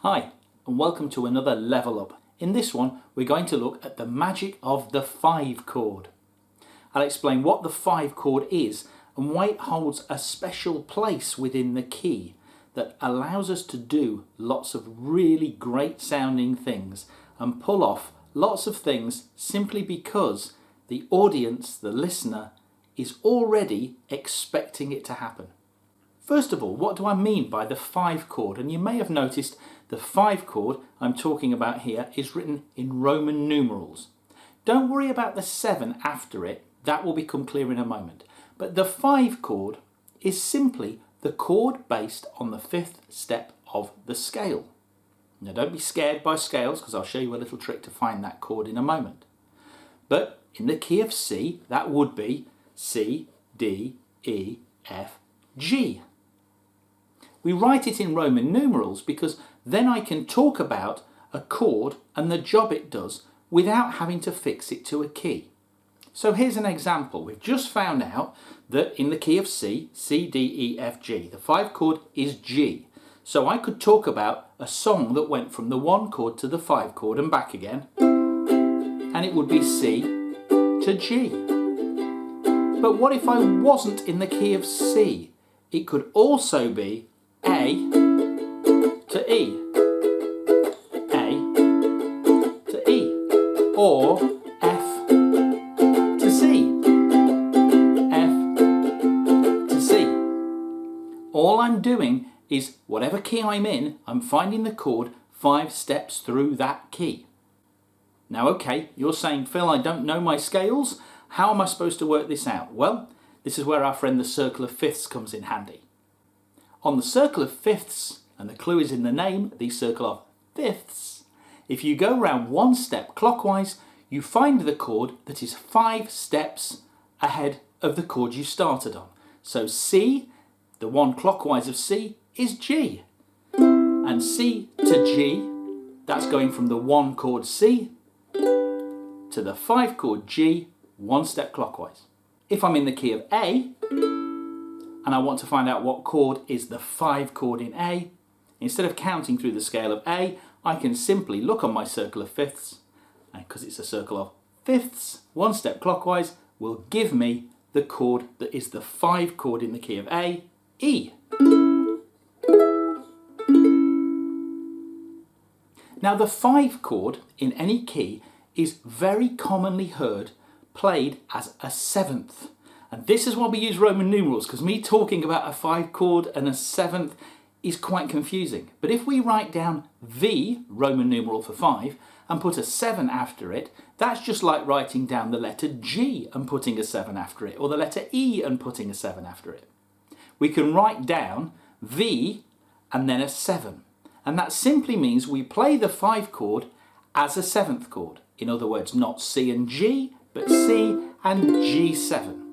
Hi, and welcome to another Level Up. In this one, we're going to look at the magic of the 5 chord. I'll explain what the 5 chord is and why it holds a special place within the key that allows us to do lots of really great sounding things and pull off lots of things simply because the audience, the listener, is already expecting it to happen. First of all, what do I mean by the 5 chord? And you may have noticed the 5 chord I'm talking about here is written in Roman numerals. Don't worry about the 7 after it, that will become clear in a moment. But the 5 chord is simply the chord based on the 5th step of the scale. Now don't be scared by scales because I'll show you a little trick to find that chord in a moment. But in the key of C, that would be C, D, E, F, G. We write it in Roman numerals because then I can talk about a chord and the job it does without having to fix it to a key. So here's an example. We've just found out that in the key of C, C, D, E, F, G, the 5 chord is G. So I could talk about a song that went from the 1 chord to the 5 chord and back again, and it would be C to G. But what if I wasn't in the key of C? It could also be A to E, A to E, or F to C, F to C. All I'm doing is whatever key I'm in, I'm finding the chord 5 steps through that key. Now okay, you're saying, Phil, I don't know my scales. How am I supposed to work this out? Well, this is where our friend the circle of fifths comes in handy. On the circle of fifths, and the clue is in the name, the circle of fifths, if you go round 1 step clockwise, you find the chord that is 5 steps ahead of the chord you started on. So C, the 1 clockwise of C, is G. And C to G, that's going from the 1 chord C to the 5 chord G, 1 step clockwise. If I'm in the key of A, and I want to find out what chord is the 5 chord in A, instead of counting through the scale of A, I can simply look on my circle of fifths, and because it's a circle of fifths, 1 step clockwise will give me the chord that is the 5 chord in the key of A, E. Now the 5 chord in any key is very commonly heard played as a 7th. And this is why we use Roman numerals, because me talking about a 5 chord and a 7th is quite confusing. But if we write down V, Roman numeral for 5, and put a 7 after it, that's just like writing down the letter G and putting a 7 after it, or the letter E and putting a 7 after it. We can write down V and then a 7. And that simply means we play the 5 chord as a 7th chord. In other words, not C and G, but C and G7.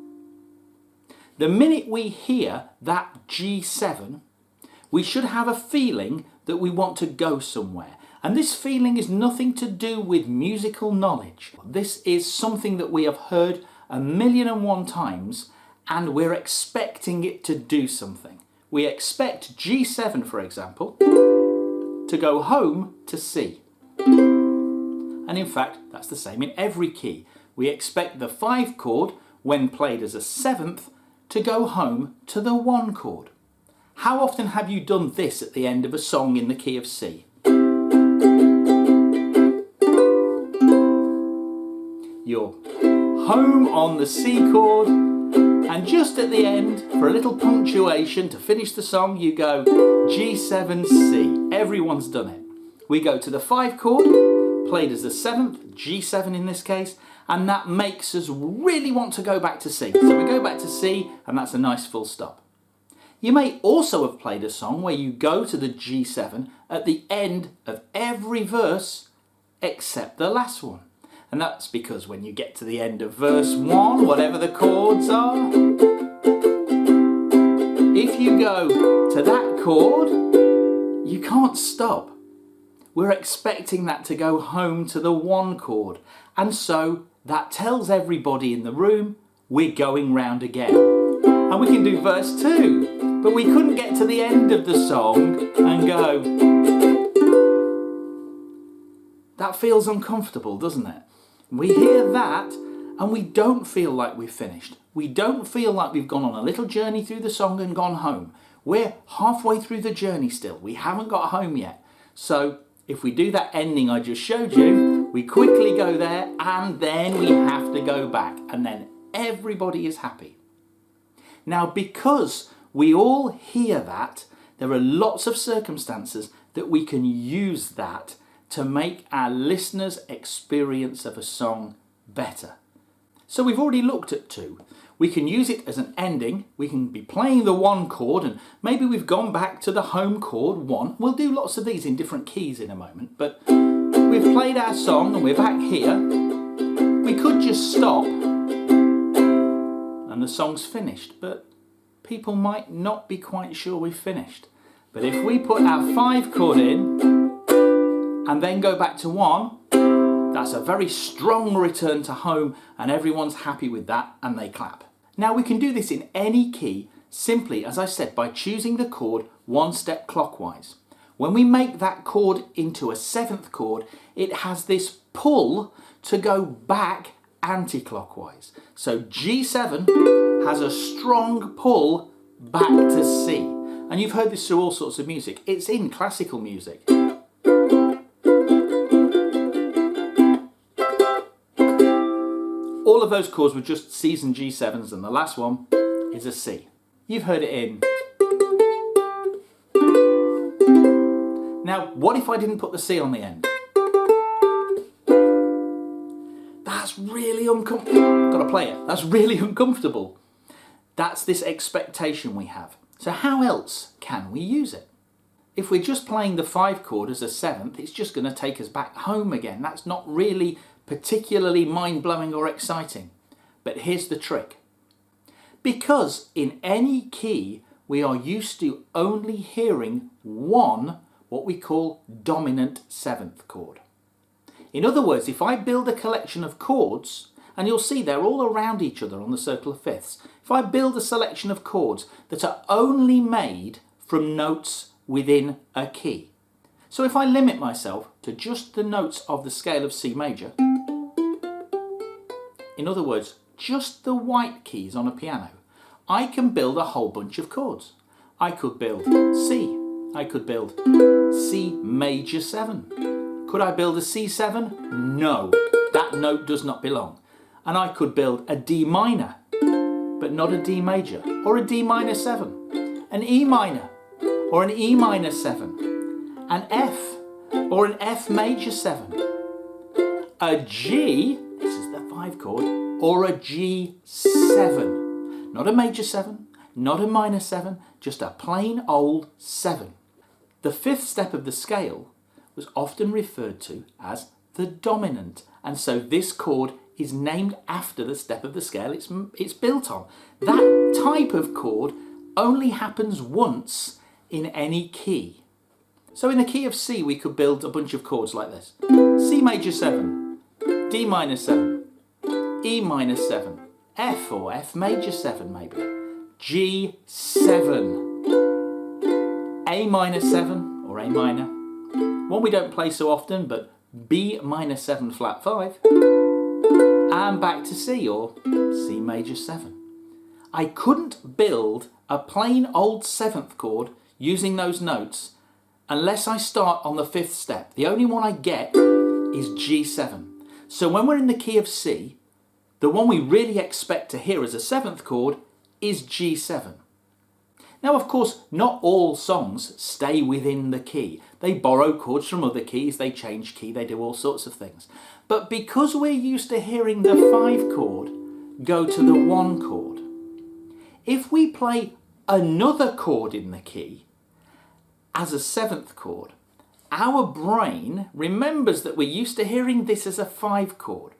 The minute we hear that G7, we should have a feeling that we want to go somewhere. And this feeling is nothing to do with musical knowledge. This is something that we have heard 1,000,001 times and we're expecting it to do something. We expect G7, for example, to go home to C. And in fact, that's the same in every key. We expect the 5 chord, when played as a 7th, to go home to the 1 chord. How often have you done this at the end of a song in the key of C? You're home on the C chord, and just at the end, for a little punctuation to finish the song, you go G7C. Everyone's done it. We go to the 5 chord, played as a 7th, G7 in this case, and that makes us really want to go back to C. So we go back to C, and that's a nice full stop. You may also have played a song where you go to the G7 at the end of every verse except the last one. And that's because when you get to the end of verse 1, whatever the chords are, if you go to that chord, you can't stop. We're expecting that to go home to the 1 chord. And so that tells everybody in the room we're going round again. And we can do verse 2, but we couldn't get to the end of the song and go That feels uncomfortable, doesn't it? We hear that and we don't feel like we've finished. We don't feel like we've gone on a little journey through the song and gone home. We're halfway through the journey still. We haven't got home yet. So if we do that ending I just showed you, we quickly go there and then we have to go back, and then everybody is happy. Now, because we all hear that, there are lots of circumstances that we can use that to make our listeners' experience of a song better. So we've already looked at two. We can use it as an ending. We can be playing the one chord and maybe we've gone back to the home chord 1. We'll do lots of these in different keys in a moment, but we've played our song and we're back here. We could just stop and the song's finished, but people might not be quite sure we've finished. But if we put our 5 chord in and then go back to 1, that's a very strong return to home and everyone's happy with that and they clap. Now we can do this in any key simply, as I said, by choosing the chord 1 step clockwise. When we make that chord into a 7th chord, it has this pull to go back anti-clockwise. So G7 has a strong pull back to C. And you've heard this through all sorts of music. It's in classical music. All of those chords were just C's and G7s, and the last one is a C. You've heard it in. Now, what if I didn't put the C on the end? That's really uncomfortable. I've got to play it. That's really uncomfortable. That's this expectation we have. So how else can we use it? If we're just playing the 5 chord as a 7th, it's just going to take us back home again. That's not really particularly mind-blowing or exciting. But here's the trick. Because in any key we are used to only hearing one, what we call dominant 7th chord. In other words, if I build a collection of chords, and you'll see they're all around each other on the circle of fifths, if I build a selection of chords that are only made from notes within a key. So if I limit myself to just the notes of the scale of C major, in other words, just the white keys on a piano, I can build a whole bunch of chords. I could build C. I could build C major 7. Could I build a C7? No, that note does not belong. And I could build a D minor, but not a D major, or a D minor 7, an E minor, or an E minor 7, an F, or an F major 7, a G, this is the 5 chord, or a G7. Not a major 7, not a minor 7, just a plain old 7. The 5th step of the scale was often referred to as the dominant, and so this chord is named after the step of the scale it's built on. That type of chord only happens once in any key. So in the key of C we could build a bunch of chords like this. C major 7, D minor 7, E minor 7, F or F major 7 maybe, G7, A minor 7 or A minor, one we don't play so often, but B minor 7 flat 5, and back to C or C major 7. I couldn't build a plain old 7th chord using those notes unless I start on the 5th step. The only one I get is G7. So when we're in the key of C, the one we really expect to hear as a 7th chord is G7. Now, of course, not all songs stay within the key. They borrow chords from other keys, they change key, they do all sorts of things. But because we're used to hearing the 5 chord go to the 1 chord, if we play another chord in the key as a 7th chord, our brain remembers that we're used to hearing this as a 5 chord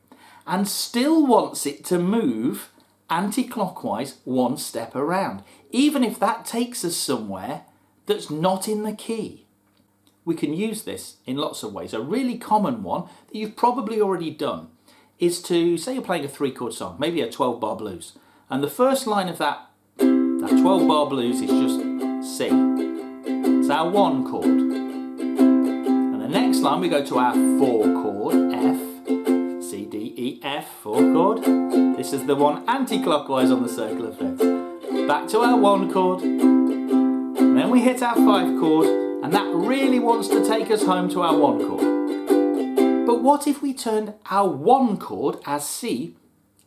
and still wants it to move anti-clockwise 1 step around, even if that takes us somewhere that's not in the key. We can use this in lots of ways. A really common one that you've probably already done is to, say you're playing a 3-chord song, maybe a 12-bar blues, and the first line of that 12-bar blues is just C. It's our 1 chord. And the Next line we go to our 4 chord, F, C, D, E, F, 4 chord. This is the one anti-clockwise on the circle of 5th. Back to our 1 chord, and then we hit our 5 chord, and that really wants to take us home to our 1 chord. But what if we turned our 1 chord as C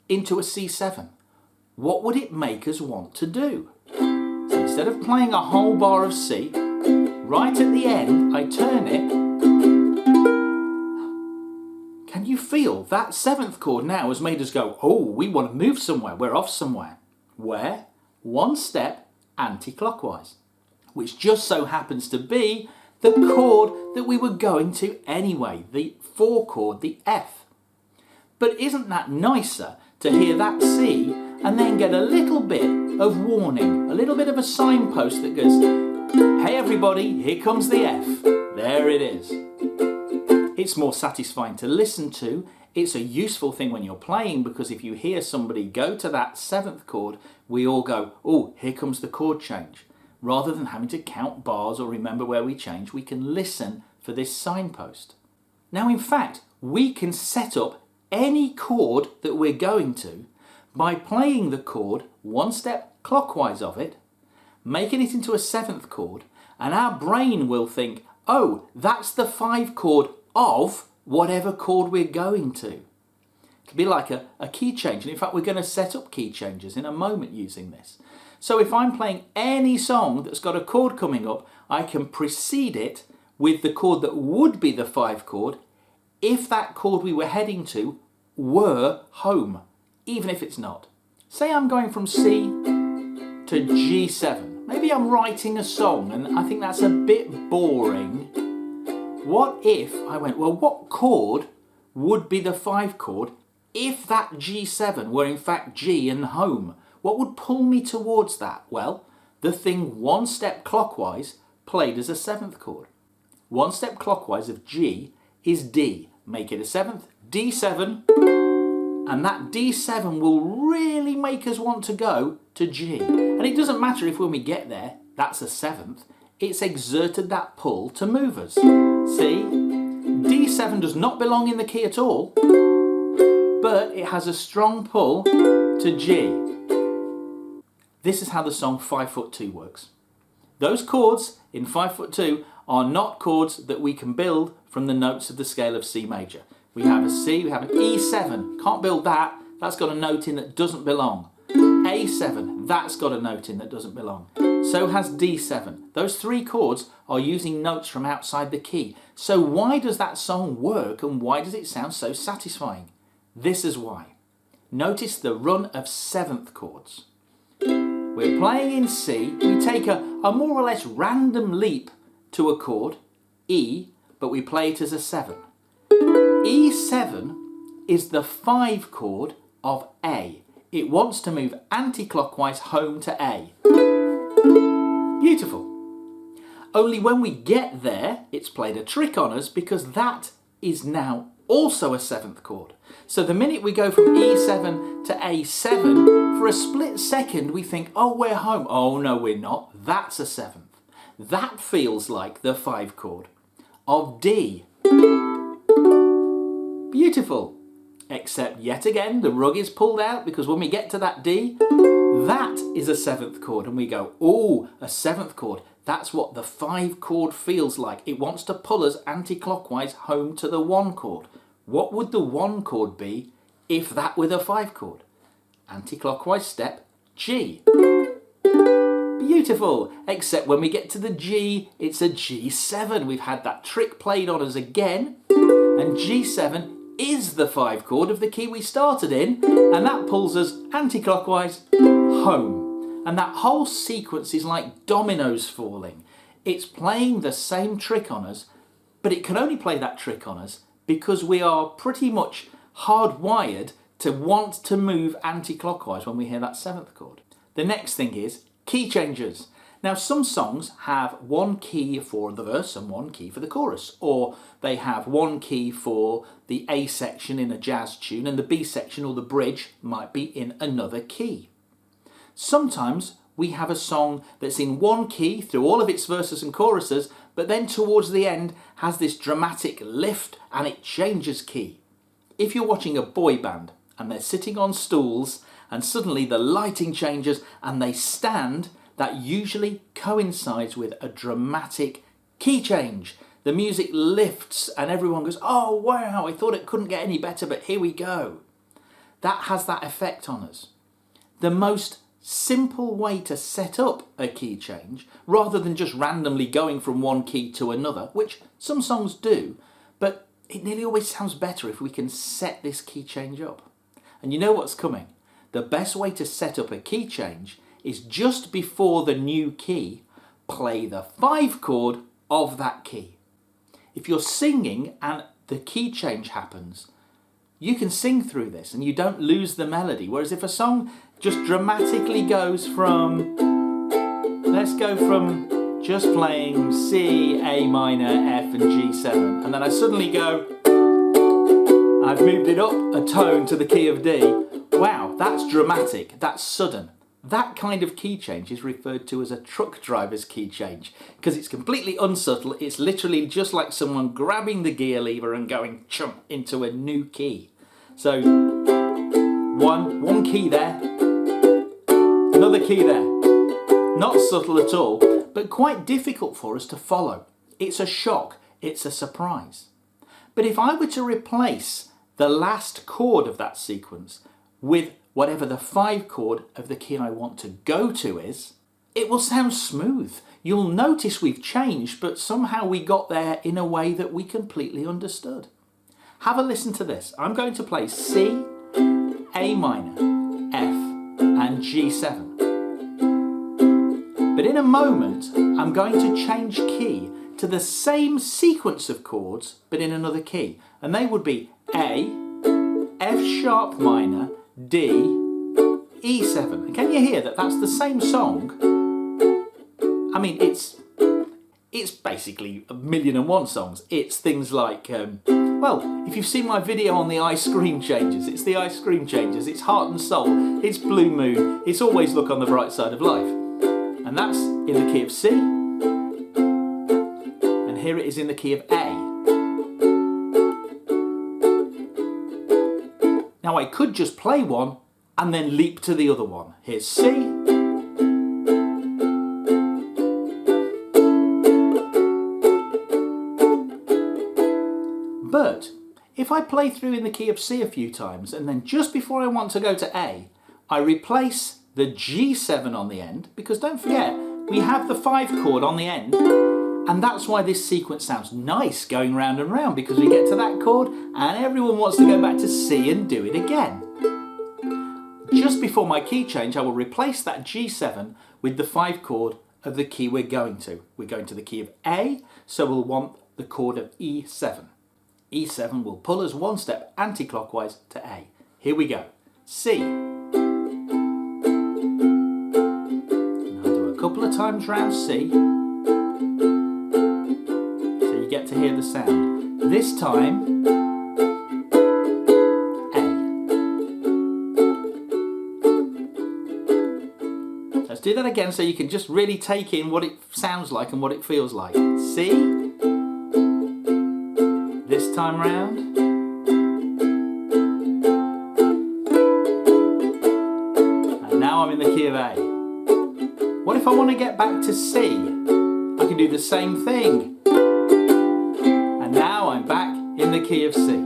into a C7? What would it make us want to do? So instead of playing a whole bar of C, right at the end I turn it. Can you feel that 7th chord now has made us go, oh, we want to move somewhere, we're off somewhere. Where? 1 step anti-clockwise, which just so happens to be the chord that we were going to anyway, the 4 chord, the F. But isn't that nicer to hear that C and then get a little bit of warning, a little bit of a signpost that goes, hey everybody, here comes the F. There it is. It's more satisfying to listen to. It's a useful thing when you're playing, because if you hear somebody go to that 7th chord, we all go, oh, here comes the chord change. Rather than having to count bars or remember where we change, we can listen for this signpost. Now, in fact, we can set up any chord that we're going to by playing the chord 1 step clockwise of it, making it into a 7th chord, and our brain will think, oh, that's the 5 chord of whatever chord we're going to. It could be like a key change, and in fact we're going to set up key changes in a moment using this. So if I'm playing any song that's got a chord coming up, I can precede it with the chord that would be the 5 chord if that chord we were heading to were home, even if it's not. Say I'm going from C to G7. Maybe I'm writing a song and I think that's a bit boring. What if I went, well, what chord would be the 5 chord if that G7 were in fact G and home? What would pull me towards that? Well, the thing 1 step clockwise played as a 7th chord. 1 step clockwise of G is D. Make it a 7th, D7, and that D7 will really make us want to go to G. And it doesn't matter if when we get there, that's a 7th, it's exerted that pull to move us. See, D7 does not belong in the key at all, but it has a strong pull to G. This is how the song 5'2" works. Those chords in 5'2" are not chords that we can build from the notes of the scale of C major. We have a C, we have an E7, can't build that, that's got a note in that doesn't belong. A7, that's got a note in that doesn't belong. So has D7. Those 3 chords are using notes from outside the key. So why does that song work and why does it sound so satisfying? This is why. Notice the run of 7th chords. We're playing in C, we take a more or less random leap to a chord, E, but we play it as a 7. E7 is the 5 chord of A. It wants to move anti-clockwise home to A. Beautiful. Only when we get there, it's played a trick on us because that is now also a 7th chord. So the minute we go from E7 to A7, for a split second we think, oh, we're home. Oh, no, we're not. That's a 7th. That feels like the 5 chord of D. Beautiful. Except yet again, the rug is pulled out because when we get to that D, that is a 7th chord and we go, oh, a 7th chord. That's what the 5 chord feels like. It wants to pull us anti-clockwise home to the 1 chord. What would the 1 chord be if that were the 5 chord? Anti-clockwise step, G. Beautiful, except when we get to the G, it's a G7. We've had that trick played on us again, and G7 is the 5 chord of the key we started in, and that pulls us anti-clockwise home. And that whole sequence is like dominoes falling. It's playing the same trick on us, but it can only play that trick on us because we are pretty much hardwired to want to move anti-clockwise when we hear that 7th chord. The next thing is key changes. Now some songs have 1 key for the verse and 1 key for the chorus, or they have 1 key for the A section in a jazz tune and the B section or the bridge might be in another key. Sometimes we have a song that's in 1 key through all of its verses and choruses, but then towards the end has this dramatic lift and it changes key. If you're watching a boy band and they're sitting on stools and suddenly the lighting changes and they stand, that usually coincides with a dramatic key change. The music lifts and everyone goes, oh wow, I thought it couldn't get any better, but here we go. That has that effect on us. The most simple way to set up a key change, rather than just randomly going from one key to another, which some songs do, but it nearly always sounds better if we can set this key change up. And you know what's coming? The best way to set up a key change is just before the new key, play the 5 chord of that key. If you're singing and the key change happens, you can sing through this and you don't lose the melody. Whereas if a song just dramatically goes from, let's go from just playing C, A minor, F and G7, and then I suddenly go, I've moved it up a tone to the key of D. Wow, that's dramatic, that's sudden. That kind of key change is referred to as a truck driver's key change because it's completely unsubtle. It's literally just like someone grabbing the gear lever and going chump into a new key. So one key there, another key there. Not subtle at all, but quite difficult for us to follow. It's a shock, it's a surprise. But if I were to replace the last chord of that sequence with whatever the 5 chord of the key I want to go to is, it will sound smooth. You'll notice we've changed, but somehow we got there in a way that we completely understood. Have a listen to this. I'm going to play C, A minor, F and G7. But in a moment, I'm going to change key to the same sequence of chords, but in another key. And they would be A, F sharp minor, D, E7. And can you hear that that's the same song? I mean, it's basically 1,000,001 songs. It's things like, well, if you've seen my video on the ice cream changes, it's the ice cream changes, it's Heart and Soul, it's Blue Moon, it's Always Look on the Bright Side of Life. And that's in the key of C. And here it is in the key of A. Now I could just play one and then leap to the other one. Here's C. But if I play through in the key of C a few times and then just before I want to go to A, I replace the G7 on the end, because don't forget, we have the 5 chord on the end. And that's why this sequence sounds nice going round and round, because we get to that chord and everyone wants to go back to C and do it again. Just before my key change, I will replace that G7 with the 5 chord of the key we're going to. We're going to the key of A, so we'll want the chord of E7. E7 will pull us one step anti-clockwise to A. Here we go. C. And I'll do a couple of times round C. Get to hear the sound. This time, A. Let's do that again so you can just really take in what it sounds like and what it feels like. C. This time round. And now I'm in the key of A. What if I want to get back to C? I can do the same thing. Now I'm back in the key of C.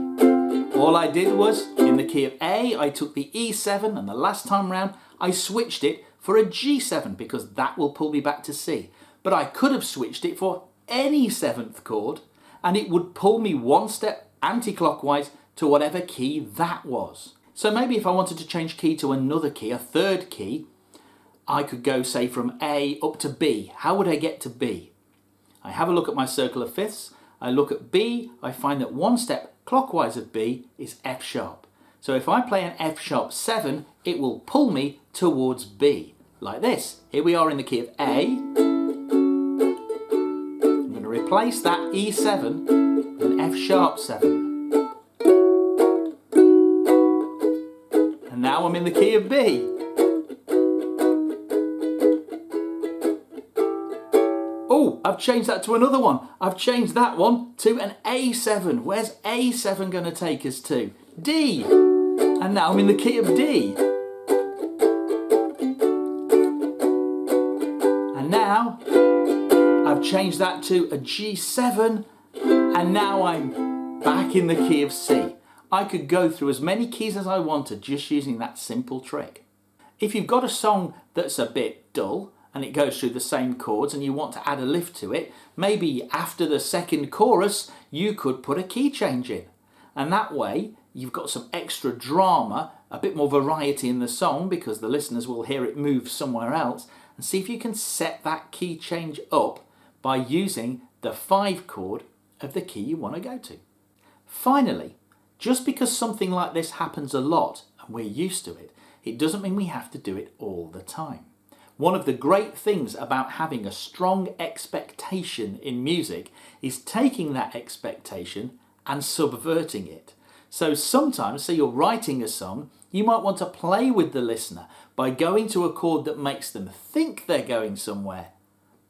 All I did was, in the key of A, I took the E7, and the last time round I switched it for a G7 because that will pull me back to C. But I could have switched it for any 7th chord and it would pull me one step anti-clockwise to whatever key that was. So maybe if I wanted to change key to another key, a 3rd key, I could go, say, from A up to B. How would I get to B? I have a look at my circle of fifths. I look at B, I find that one step clockwise of B is F sharp. So if I play an F sharp 7, it will pull me towards B, like this. Here we are in the key of A. I'm going to replace that E7 with an F sharp 7. And now I'm in the key of B. Oh, I've changed that to another one. I've changed that one to an A7. Where's A7 going to take us to? D. And now I'm in the key of D. And now I've changed that to a G7. And now I'm back in the key of C. I could go through as many keys as I wanted just using that simple trick. If you've got a song that's a bit dull and it goes through the same chords and you want to add a lift to it, maybe after the second chorus you could put a key change in. And that way you've got some extra drama, a bit more variety in the song because the listeners will hear it move somewhere else, and see if you can set that key change up by using the 5 chord of the key you want to go to. Finally, just because something like this happens a lot and we're used to it, it doesn't mean we have to do it all the time. One of the great things about having a strong expectation in music is taking that expectation and subverting it. So sometimes, say you're writing a song, you might want to play with the listener by going to a chord that makes them think they're going somewhere,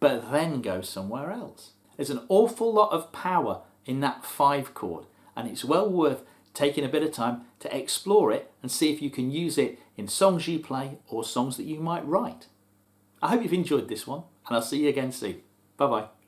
but then go somewhere else. There's an awful lot of power in that 5 chord, and it's well worth taking a bit of time to explore it and see if you can use it in songs you play or songs that you might write. I hope you've enjoyed this one, and I'll see you again soon. Bye bye.